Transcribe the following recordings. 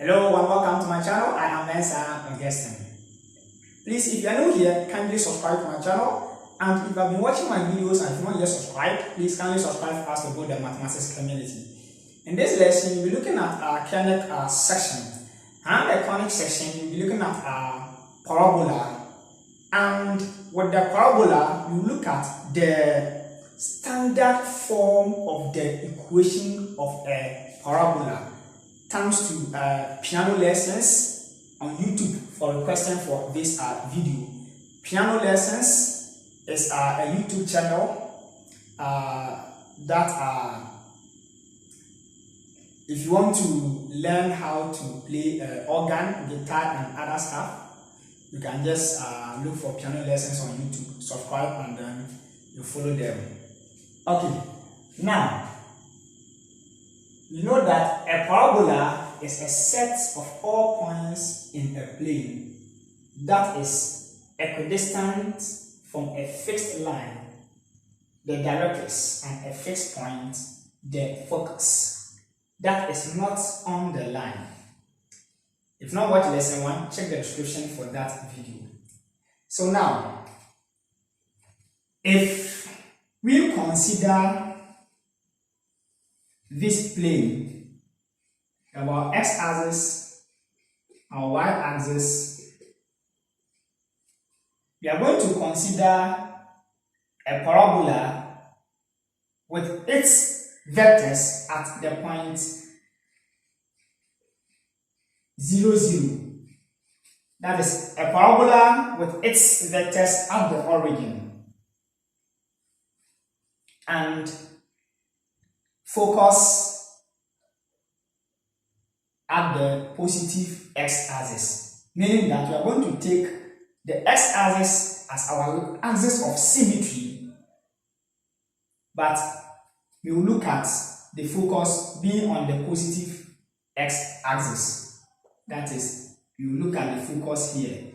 Hello and welcome to my channel. I am Mensa Augustine. Please, if you are new here, kindly subscribe to my channel. And if you have been watching my videos and if you want to get subscribed, please kindly subscribe for us to build the mathematics community. In this lesson, you'll be looking at our conic section. And the conic section, you'll be looking at our parabola. And with the parabola, you look at the standard form of the equation of a parabola. Thanks to piano lessons on YouTube for requesting for this video. Piano lessons is a YouTube channel that if you want to learn how to play organ, guitar and other stuff, you can just look for piano lessons on YouTube, subscribe and then you follow them. Okay, now you know that a parabola is a set of all points in a plane that is equidistant from a fixed line, the directrix, and a fixed point, the focus, that is not on the line. If not watch lesson 1, check the description for that video. So now, if we consider this plane, our x-axis, our y-axis, we are going to consider a parabola with its vectors at the point 0, 0. That is a parabola with its vectors at the origin and focus at the positive x-axis, meaning that we are going to take the x-axis as our axis of symmetry, but we will look at the focus being on the positive x-axis. That is, we will look at the focus here.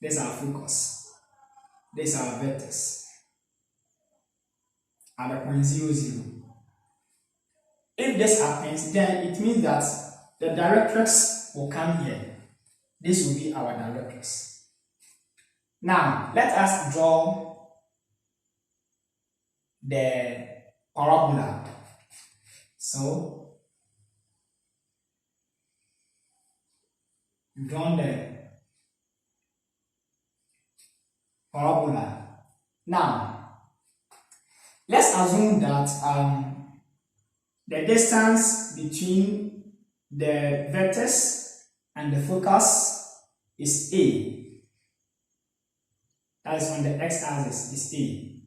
This is our focus. This is our vectors at the point 0, 0. If this happens, then it means that the directrix will come here. This will be our directrix. Now, let us draw the parabola. So, we've drawn the parabola. Now, let's assume that the distance between the vectors and the focus is A. That is on the x-axis is A.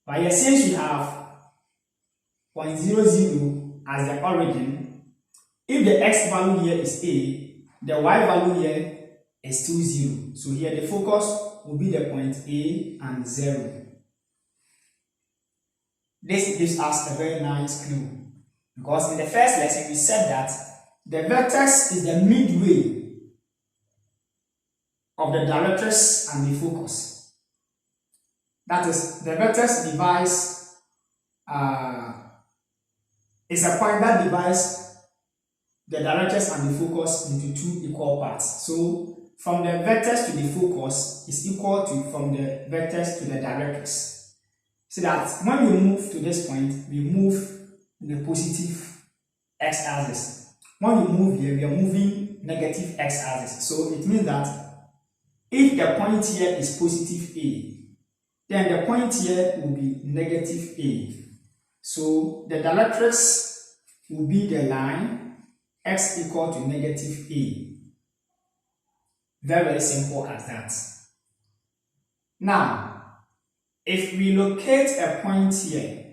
But here, since we have point 0, 0 as the origin, if the x value here is A, the y value here is still 0. So here the focus will be the point A and 0. This gives us a very nice clue. Because in the first lesson, we said that the vertex is the midway of the directrix and the focus. That is, the vertex divides, is a point that divides the directrix and the focus into two equal parts. So, from the vertex to the focus is equal to from the vertex to the directrix. So that when we move to this point, we move in the positive x-axis. When we move here, we are moving negative x-axis. So it means that if the point here is positive A, then the point here will be negative A. So the directrix will be the line x equal to negative A. Very, very simple as that. Now, if we locate a point here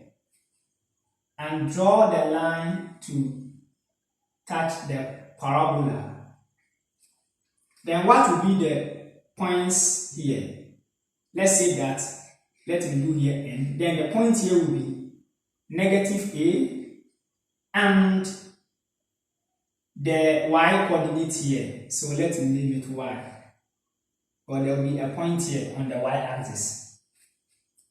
and draw the line to touch the parabola, then what will be the points here? Let's say that, let me do here n, then the point here will be negative A and the y coordinate here. So let me name it y. Or there will be a point here on the y-axis.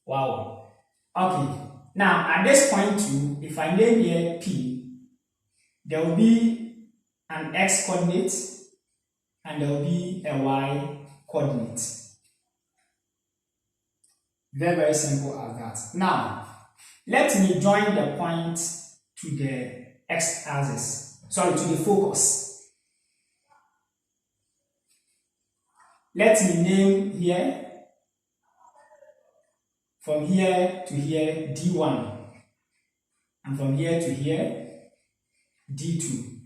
Wow. Okay. Now, at this point 2, if I name here P, there will be an x coordinate and there will be a y coordinate. Very, very simple as that. Now, let me join the point to the x-axis, to the focus. Let me name here, from here to here, D1, and from here to here, D2.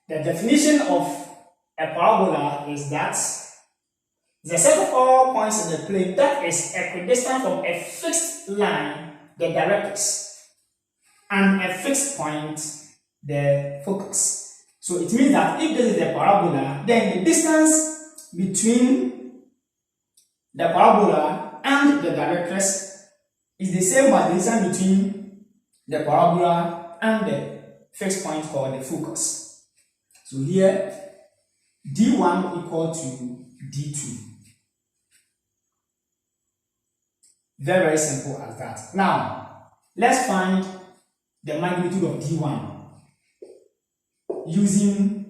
The definition of a parabola is that the set of all points in the plane that is equidistant from a fixed line, the directrix, and a fixed point, the focus. So it means that if this is the parabola, then the distance between the parabola and the directrix is the same as the distance between the parabola and the fixed point called the focus. So here, D1 equal to D2. Very, very simple as that. Now, let's find the magnitude of D1 using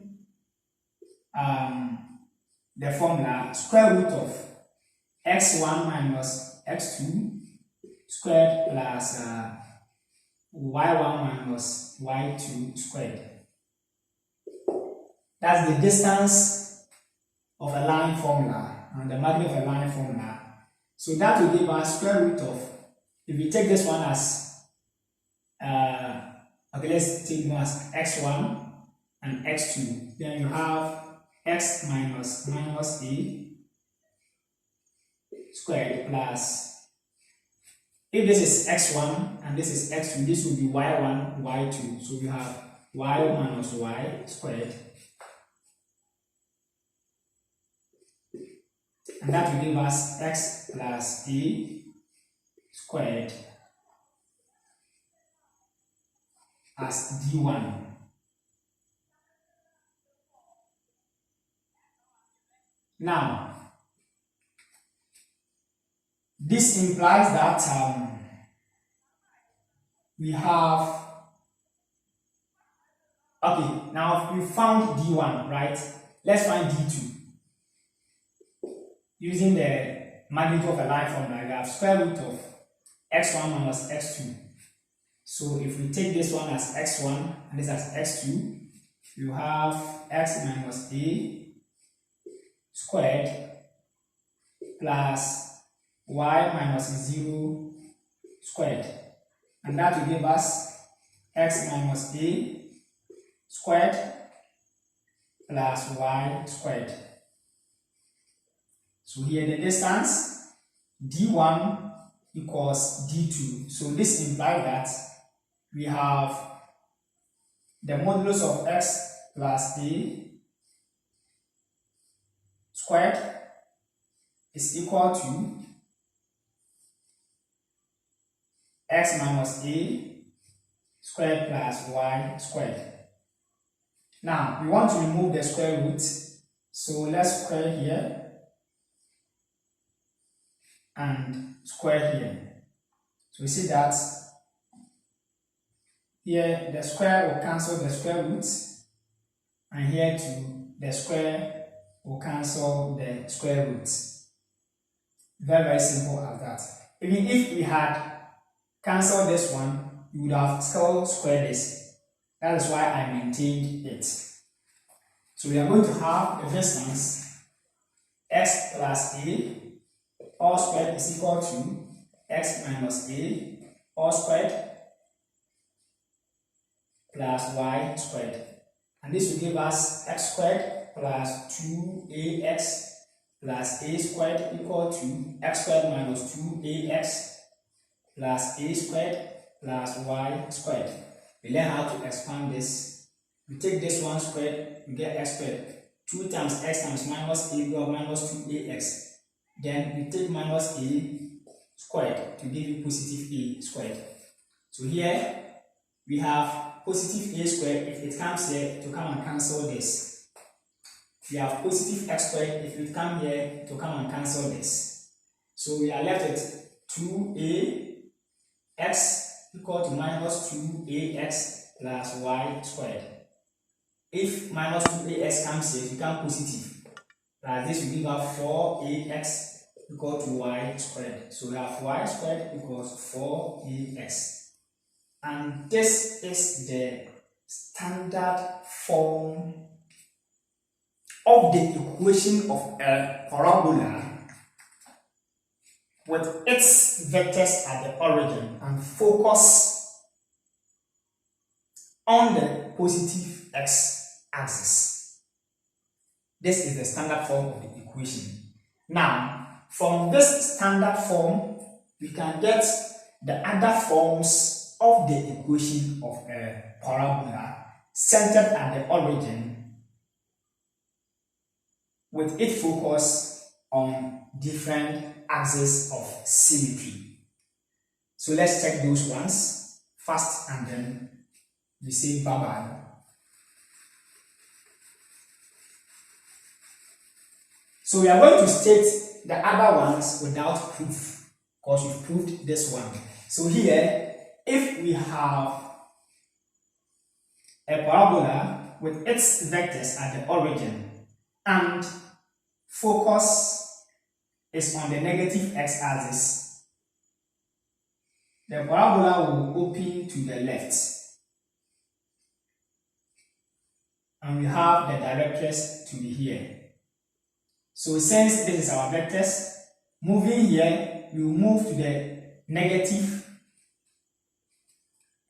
the formula square root of x1 minus x2 squared plus y1 minus y2 squared. That's the distance of a line formula and the magnitude of a line formula. So that will give us square root of, if we take this one as, let's take one as x1 and x2, then you have x minus a squared plus, if this is x1 and this is x2, this will be y1, y2, so we have y minus y squared, and that will give us x plus a squared as d1. Now, this implies that we have, okay, now we found d1, right? Let's find d2. Using the magnitude of a line formula, we have square root of x1 minus x2. So if we take this one as x1 and this as x2, you have x minus a squared plus y minus 0 squared. And that will give us x minus a squared plus y squared. So here the distance d1 equals d2. So this implies that we have the modulus of x plus a squared is equal to x minus a squared plus y squared. Now we want to remove the square root, so let's square here and square here. So we see that here the square will cancel the square root, and here too the square will cancel the square root. Very, very simple as that. Even if we had cancelled this one, you would have still squared this. That is why I maintained it. So we are going to have the distance x plus a all squared is equal to x minus a all squared plus y squared. And this will give us x squared plus 2ax plus a squared equal to x squared minus 2ax plus a squared plus y squared. We learn how to expand this. We take this one squared, we get x squared. 2 times x times minus a, we have minus 2ax. Then we take minus a squared to give you positive a squared. So here we have positive a squared. If it comes here to come and cancel this, we have positive x squared. If it comes here to come and cancel this, so we are left with 2ax equal to minus 2ax plus y squared. If minus 2ax comes here, you become positive. This will give us 4ax equal to y squared. So we have y squared equals 4ax. And this is the standard form of the equation of a parabola with its vectors at the origin and focus on the positive x-axis. This is the standard form of the equation. Now, from this standard form, we can get the other forms of the equation of a parabola centered at the origin with its focus on different axes of symmetry. So let's check those ones first and then we say bye-bye. So we are going to state the other ones without proof because we've proved this one. So here, if we have a parabola with its vectors at the origin and focus is on the negative x-axis, the parabola will open to the left and we have the directress to be here. So since this is our vectors, moving here, we will move to the negative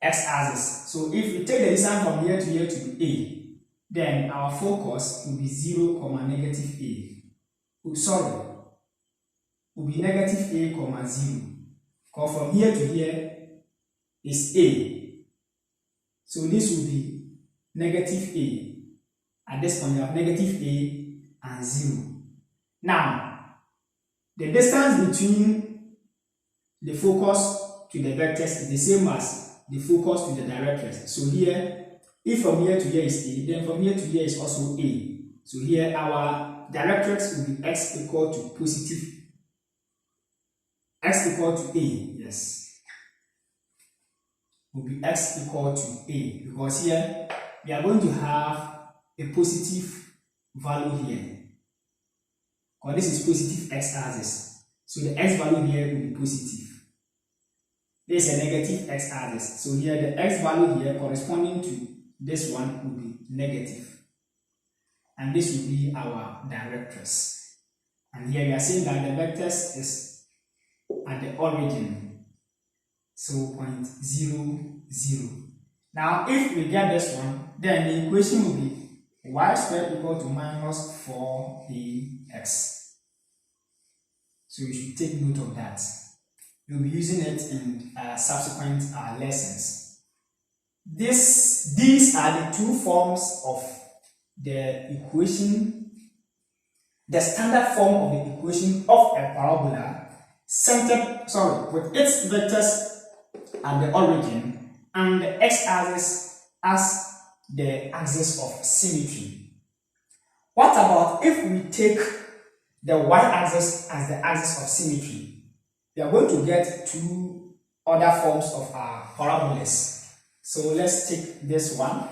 x-axis. So if we take the distance from here to here to be a, then our focus will be 0, negative a. Oh, sorry, will be negative a, 0. Because from here to here is a. So this will be negative a. At this point, we have negative a and 0. Now, the distance between the focus to the vectors is the same as the focus to the directress. So here, if from here to here is a, then from here to here is also a. So here our directress will be x equal to positive, x equal to a, yes, will be x equal to a, because here we are going to have a positive value here. Because this is positive x-axis. So the x value here will be positive. This is a negative x-axis. So here the x value here corresponding to this one will be negative. And this will be our directress. And here we are saying that the vectors is at the origin. So point 0, 0. Now if we get this one, then the equation will be y squared equal to minus 4ax. So you should take note of that. We'll be using it in subsequent lessons. These are the two forms of the equation, the standard form of the equation of a parabola with its vectors at the origin and the x-axis as the axis of symmetry. What about if we take the y-axis as the axis of symmetry? We are going to get two other forms of our parabolas. So let's take this one.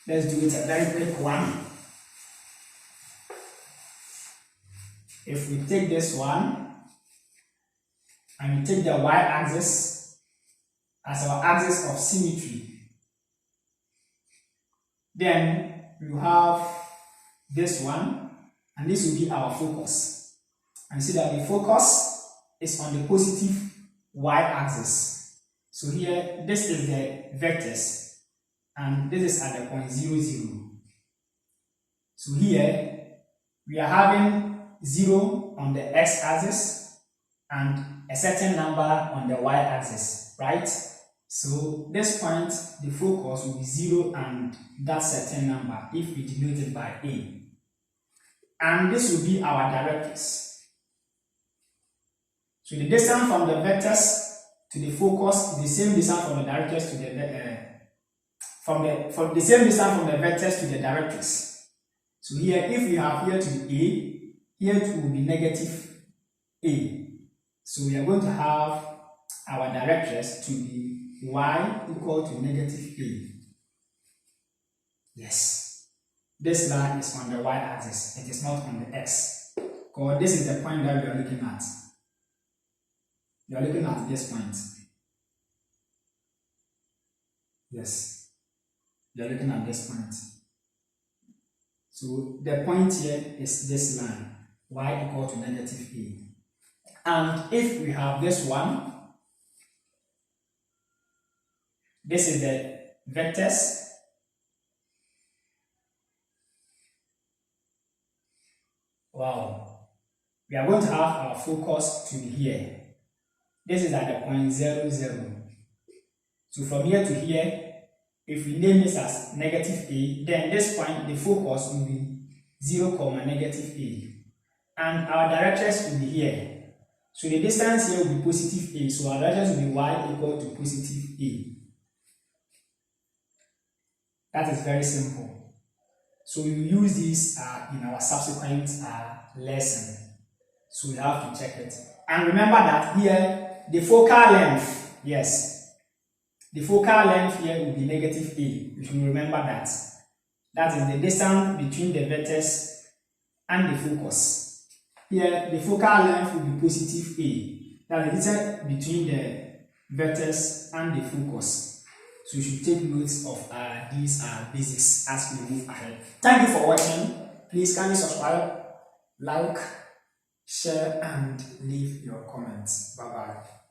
Let's do it a very quick one. If we take this one and we take the y-axis as our axis of symmetry, then you have this one, and this will be our focus. And you see that the focus is on the positive y-axis. So here, this is the vectors, and this is at the point 0, 0. So here, we are having 0 on the x-axis and a certain number on the y-axis, right? So this point, the focus will be 0 and that certain number if we denote it by a. And this will be our directress. So the distance from the vectors to the focus is the same distance from the directress to the from the same distance from the vectors to the directress. So here, if we have here to be a, here it will be negative a. So we are going to have our directress to be y equal to negative a. Yes, this line is on the y-axis, it is not on the x. Because this is the point that we are looking at. You are looking at this point. Yes, you are looking at this point. So the point here is this line, y equal to negative a. And if we have this one, this is the vectors. Wow. We are going to have our focus to be here. This is at the point 0, 0. So from here to here, if we name this as negative a, then this point, the focus will be 0, negative a. And our directions will be here. So the distance here will be positive a. So our directions will be y equal to positive a. That is very simple. So we will use this in our subsequent lesson. So we have to check it. And remember that here, the focal length, yes, the focal length here will be negative a. You should remember that. That is the distance between the vectors and the focus. Here, the focal length will be positive a. That is the distance between the vectors and the focus. So you should take notes of these basics as we move ahead. Thank you for watching. Please kindly subscribe, like, share, and leave your comments. Bye bye.